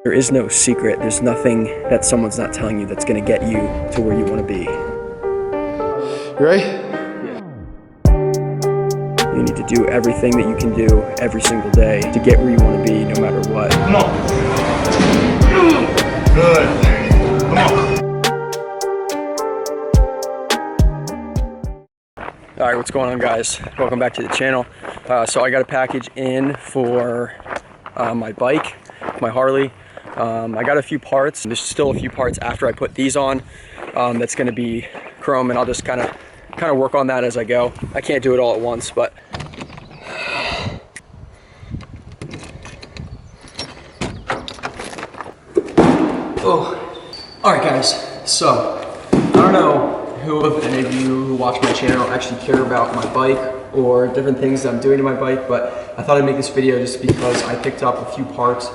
There is no secret. There's nothing that someone's not telling you that's gonna get you to where you wanna be. You ready? Yeah. You need to do everything that you can do every single day to get where you wanna be, no matter what. Come on. Good. Come on. All right, what's going on, guys? Welcome back to the channel. So I got a package in for my bike, my Harley. I got a few parts. There's still a few parts after I put these on that's going to be chrome, and I'll just kind of work on that as I go. I can't do it all at once, but all right, guys. So I don't know who of any of you who watch my channel actually care about my bike or different things that I'm doing to my bike, but I thought I'd make this video just because I picked up a few parts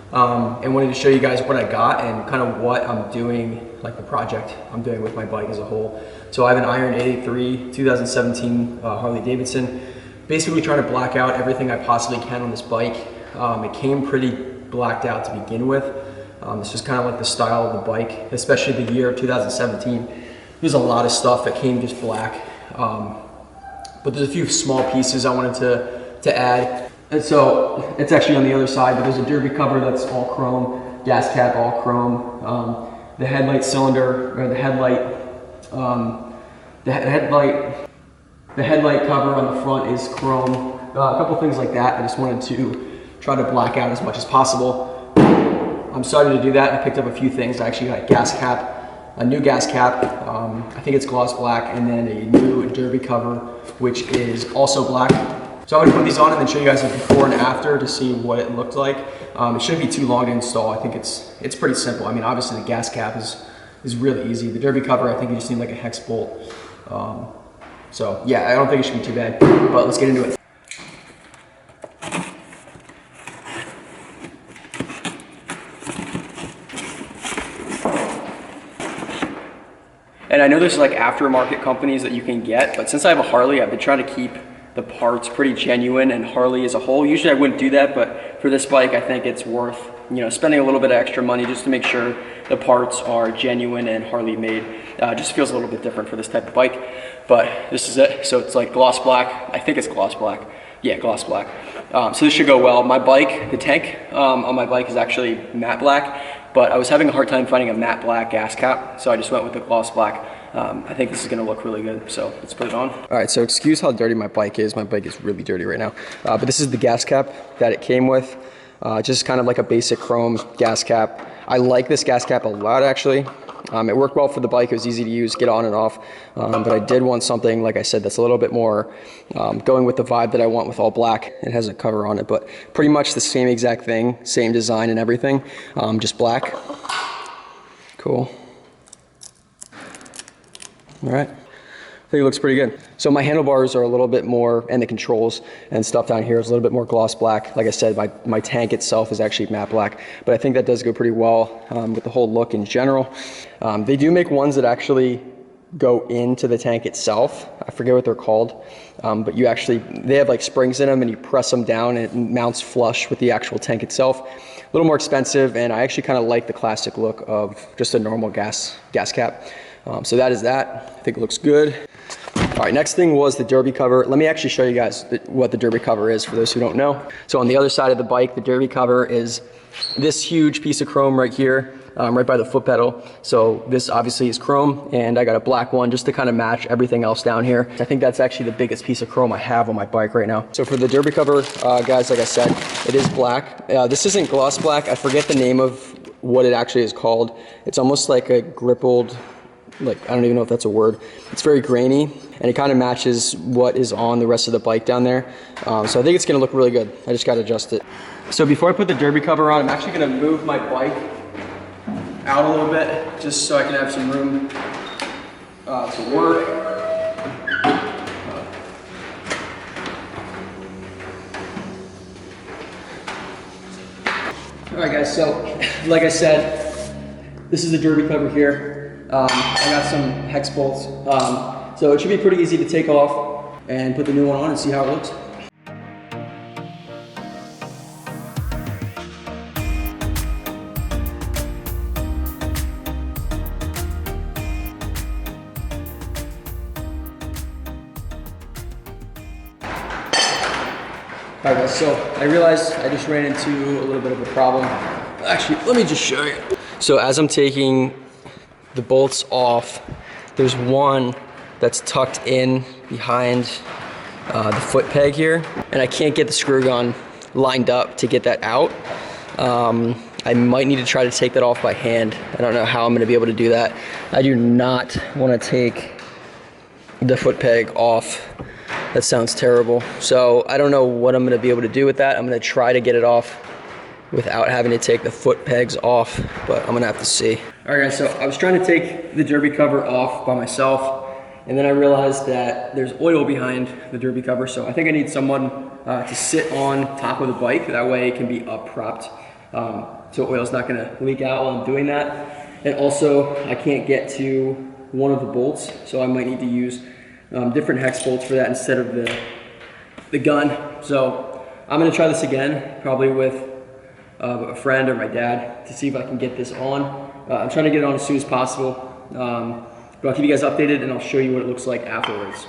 and wanted to show you guys what I got and kind of what I'm doing, like the project I'm doing with my bike as a whole. So I have an Iron 883 2017 Harley Davidson, basically trying to black out everything I possibly can on this bike. It came pretty blacked out to begin with. This was kind of like the style of the bike, especially the year of 2017. There's a lot of stuff that came just black, but there's a few small pieces I wanted to add. And so it's actually on the other side, but there's a derby cover that's all chrome, gas cap all chrome, the headlight cylinder, or the headlight cover on the front is chrome. A couple things like that. I just wanted to try to black out as much as possible. I'm starting to do that. I picked up a few things. I actually got a gas cap. A new gas cap, I think it's gloss black, and then a new derby cover, which is also black. So I'm gonna put these on and then show you guys a before and after to see what it looked like. It shouldn't be too long to install. I think it's pretty simple. I mean, obviously the gas cap is really easy. The derby cover, I think you just need like a hex bolt. So yeah, I don't think it should be too bad, but let's get into it. And I know there's like aftermarket companies that you can get, but since I have a Harley, I've been trying to keep the parts pretty genuine and Harley as a whole. Usually I wouldn't do that, but for this bike, I think it's worth, you know, spending a little bit of extra money just to make sure the parts are genuine and Harley made. Just feels a little bit different for this type of bike, but this is it. So it's like gloss black. I think it's gloss black. Yeah, gloss black. So this should go well. My bike, the tank on my bike is actually matte black, but I was having a hard time finding a matte black gas cap, so I just went with the gloss black. I think this is gonna look really good, so let's put it on. All right, so excuse how dirty my bike is. My bike is really dirty right now, but this is the gas cap that it came with. Just kind of like a basic chrome gas cap. I like this gas cap a lot, actually. It worked well for the bike. It was easy to use, get on and off. But I did want something, like I said, that's a little bit more going with the vibe that I want with all black. It has a cover on it, but pretty much the same exact thing, same design and everything, just black. Cool. All right. I think it looks pretty good. So my handlebars are a little bit more, and the controls and stuff down here is a little bit more gloss black. Like I said, my tank itself is actually matte black, but I think that does go pretty well with the whole look in general. They do make ones that actually go into the tank itself. I forget what they're called, but they have like springs in them and you press them down and it mounts flush with the actual tank itself. A little more expensive, and I actually kind of like the classic look of just a normal gas cap. So that is that. I think it looks good. All right, next thing was the derby cover. Let me actually show you guys what the derby cover is for those who don't know. So on the other side of the bike, the derby cover is this huge piece of chrome right here, right by the foot pedal. So this obviously is chrome, and I got a black one just to kind of match everything else down here. I think that's actually the biggest piece of chrome I have on my bike right now. So for the derby cover, guys, like I said, it is black. This isn't gloss black. I forget the name of what it actually is called. It's almost like a grippled, like, I don't even know if that's a word. It's very grainy, and it kind of matches what is on the rest of the bike down there. So I think it's gonna look really good. I just gotta adjust it. So before I put the derby cover on, I'm actually gonna move my bike out a little bit, just so I can have some room to work. All right, guys, so like I said, this is the derby cover here. I got some hex bolts, so it should be pretty easy to take off and put the new one on and see how it looks. All right, guys, so I realized I just ran into a little bit of a problem. Actually, let me just show you. So as I'm taking the bolts off, there's one that's tucked in behind the foot peg here, and I can't get the screw gun lined up to get that out. I might need to try to take that off by hand. I don't know how I'm gonna be able to do that. I do not wanna take the foot peg off. That sounds terrible. So I don't know what I'm gonna be able to do with that. I'm gonna try to get it off without having to take the foot pegs off, but I'm gonna have to see. All right, guys, so I was trying to take the derby cover off by myself, and then I realized that there's oil behind the derby cover, so I think I need someone to sit on top of the bike. That way it can be up propped, so oil's not gonna leak out while I'm doing that. And also, I can't get to one of the bolts, so I might need to use different hex bolts for that instead of the gun. So I'm gonna try this again, probably with a friend or my dad, to see if I can get this on. I'm trying to get it on as soon as possible, but I'll keep you guys updated and I'll show you what it looks like afterwards.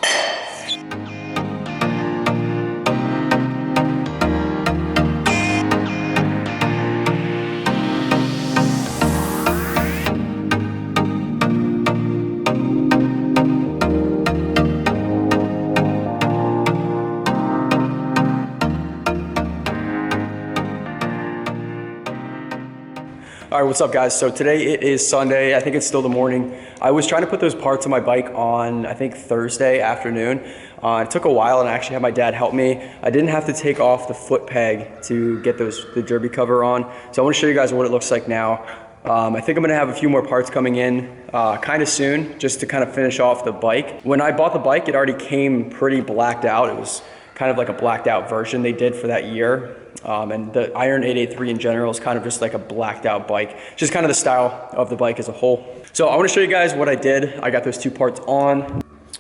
All right, what's up guys? So today it is Sunday. I think it's still the morning. I was trying to put those parts on my bike on, I think Thursday afternoon. It took a while and I actually had my dad help me. I didn't have to take off the foot peg to get the derby cover on. So I want to show you guys what it looks like now. I think I'm gonna have a few more parts coming in kind of soon, just to kind of finish off the bike. When I bought the bike, it already came pretty blacked out. It was kind of like a blacked out version they did for that year. And the Iron 883 in general is kind of just like a blacked out bike, just kind of the style of the bike as a whole. So I want to show you guys what I did. I got those two parts on.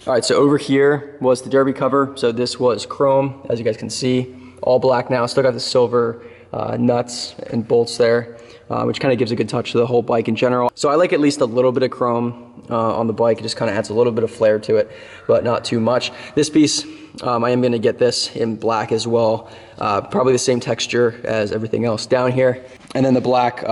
All right, so over here was the derby cover. So this was chrome, as you guys can see, all black now. Still got the silver nuts and bolts there, which kind of gives a good touch to the whole bike in general. So I like at least a little bit of chrome on the bike. It just kind of adds a little bit of flair to it, but not too much. This piece, I am gonna get this in black as well. Probably the same texture as everything else down here. And then the black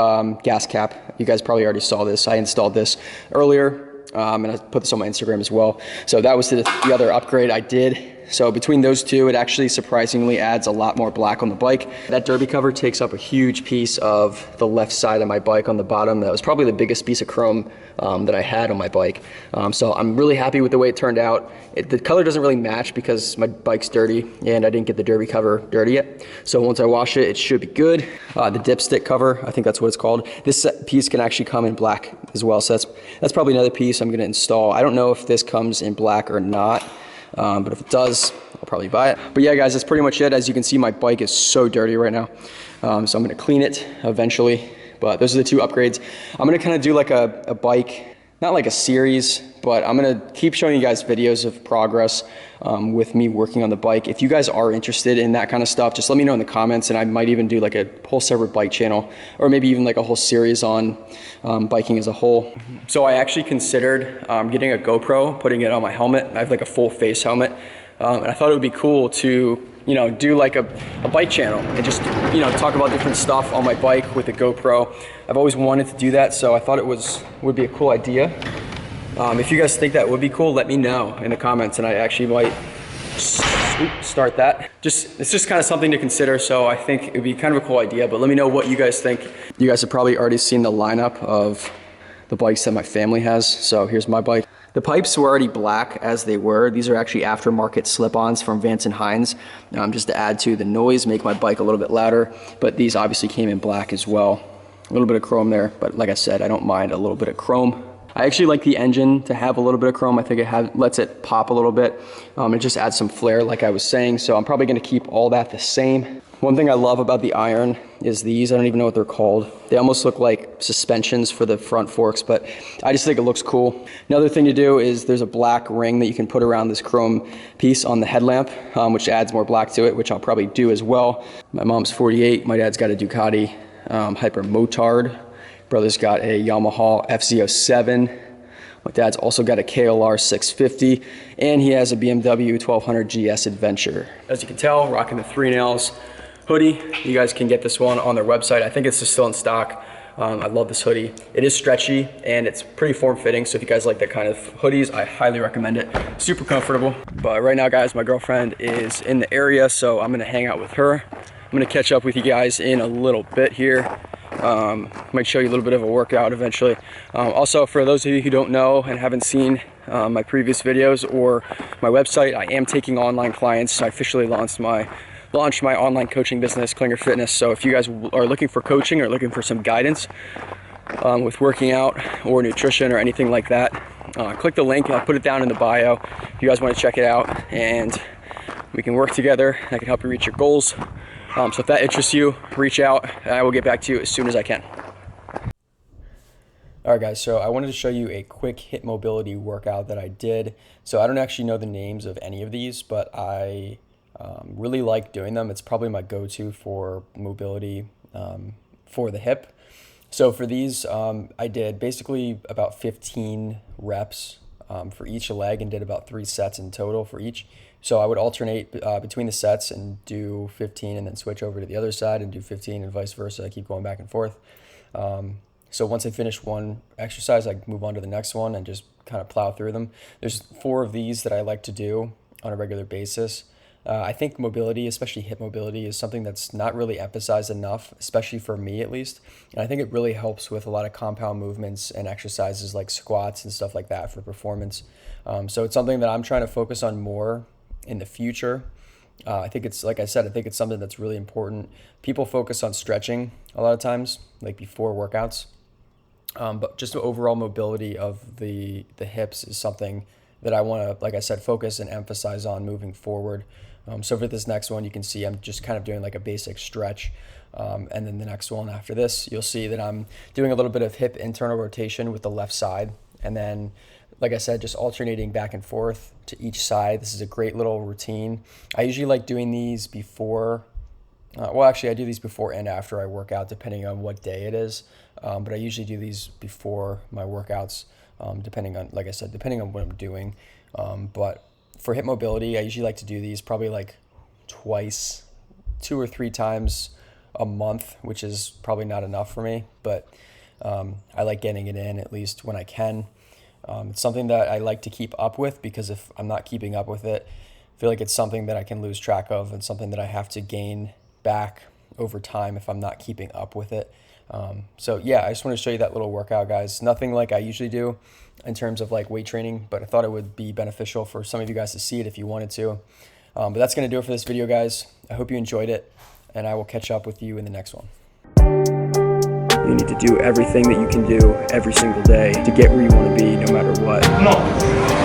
gas cap. You guys probably already saw this. I installed this earlier, and I put this on my Instagram as well. So that was the other upgrade I did. So between those two, it actually surprisingly adds a lot more black on the bike. That derby cover takes up a huge piece of the left side of my bike on the bottom. That was probably the biggest piece of chrome that I had on my bike. So I'm really happy with the way it turned out. The color doesn't really match because my bike's dirty and I didn't get the derby cover dirty yet. So once I wash it, it should be good. The dipstick cover, I think that's what it's called. This piece can actually come in black as well. So that's probably another piece I'm gonna install. I don't know if this comes in black or not. But if it does, I'll probably buy it. But yeah, guys, that's pretty much it. As you can see, my bike is so dirty right now. So I'm gonna clean it eventually. But those are the two upgrades. I'm gonna kind of do like a bike, not like a series, but I'm gonna keep showing you guys videos of progress with me working on the bike. If you guys are interested in that kind of stuff, just let me know in the comments, and I might even do like a whole separate bike channel, or maybe even like a whole series on biking as a whole. So I actually considered getting a GoPro, putting it on my helmet. I have like a full face helmet, and I thought it would be cool to, you know, do like a bike channel and just, you know, talk about different stuff on my bike with a GoPro. I've always wanted to do that, so I thought it would be a cool idea. If you guys think that would be cool, let me know in the comments, and I actually might start that. It's just kind of something to consider, so I think it would be kind of a cool idea, but let me know what you guys think. You guys have probably already seen the lineup of the bikes that my family has, so here's my bike. The pipes were already black as they were. These are actually aftermarket slip-ons from Vance & Hines, just to add to the noise, make my bike a little bit louder, but these obviously came in black as well. A little bit of chrome there, but like I said, I don't mind a little bit of chrome. I actually like the engine to have a little bit of chrome. I think it lets it pop a little bit. It just adds some flair, like I was saying, so I'm probably gonna keep all that the same. One thing I love about the Iron is these, I don't even know what they're called. They almost look like suspensions for the front forks, but I just think it looks cool. Another thing to do is there's a black ring that you can put around this chrome piece on the headlamp, which adds more black to it, which I'll probably do as well. My mom's 48, my dad's got a Ducati Hyper Motard. Brother's got a Yamaha FZ07. My dad's also got a KLR 650, and he has a BMW 1200 GS Adventure. As you can tell, rocking the 3 Nails hoodie. You guys can get this one on their website. I think it's just still in stock. I love this hoodie. It is stretchy and it's pretty form-fitting, so if you guys like that kind of hoodies, I highly recommend it. Super comfortable. But right now, guys, my girlfriend is in the area, so I'm gonna hang out with her. I'm gonna catch up with you guys in a little bit here. Might show you a little bit of a workout eventually. Also, for those of you who don't know and haven't seen my previous videos or my website, I am taking online clients. I officially launched my online coaching business, Klinger Fitness. So if you guys are looking for coaching or looking for some guidance with working out or nutrition or anything like that, click the link. I'll put it down in the bio if you guys want to check it out, and we can work together. I can help you reach your goals. So if that interests you, reach out and I will get back to you as soon as I can. All right, guys, so I wanted to show you a quick hip mobility workout that I did. So I don't actually know the names of any of these, but I really like doing them. It's probably my go-to for mobility for the hip. So for these, I did basically about 15 reps for each leg and did about 3 sets in total for each. So I would alternate between the sets and do 15 and then switch over to the other side and do 15 and vice versa. I keep going back and forth. So once I finish one exercise, I move on to the next one and just kind of plow through them. There's 4 of these that I like to do on a regular basis. I think mobility, especially hip mobility, is something that's not really emphasized enough, especially for me at least. And I think it really helps with a lot of compound movements and exercises like squats and stuff like that for performance. So it's something that I'm trying to focus on more in the future. I think it's, like I said, I think it's something that's really important. People focus on stretching a lot of times, like before workouts. But just the overall mobility of the hips is something that I want to, like I said, focus and emphasize on moving forward. So for this next one, you can see I'm just kind of doing like a basic stretch. And then the next one after this, you'll see that I'm doing a little bit of hip internal rotation with the left side. And then, like I said, just alternating back and forth to each side. This is a great little routine. I usually like doing these before, well, actually I do these before and after I work out, depending on what day it is. But I usually do these before my workouts, depending on, like I said, depending on what I'm doing. But for hip mobility, I usually like to do these probably like 2 or 3 times a month, which is probably not enough for me, but I like getting it in at least when I can. It's something that I like to keep up with, because if I'm not keeping up with it, I feel like it's something that I can lose track of and something that I have to gain back over time if I'm not keeping up with it. So yeah, I just want to show you that little workout, guys. Nothing like I usually do in terms of like weight training, but I thought it would be beneficial for some of you guys to see it if you wanted to. But that's going to do it for this video, guys. I hope you enjoyed it, and I will catch up with you in the next one. You need to do everything that you can do every single day to get where you want to be, no matter what. No.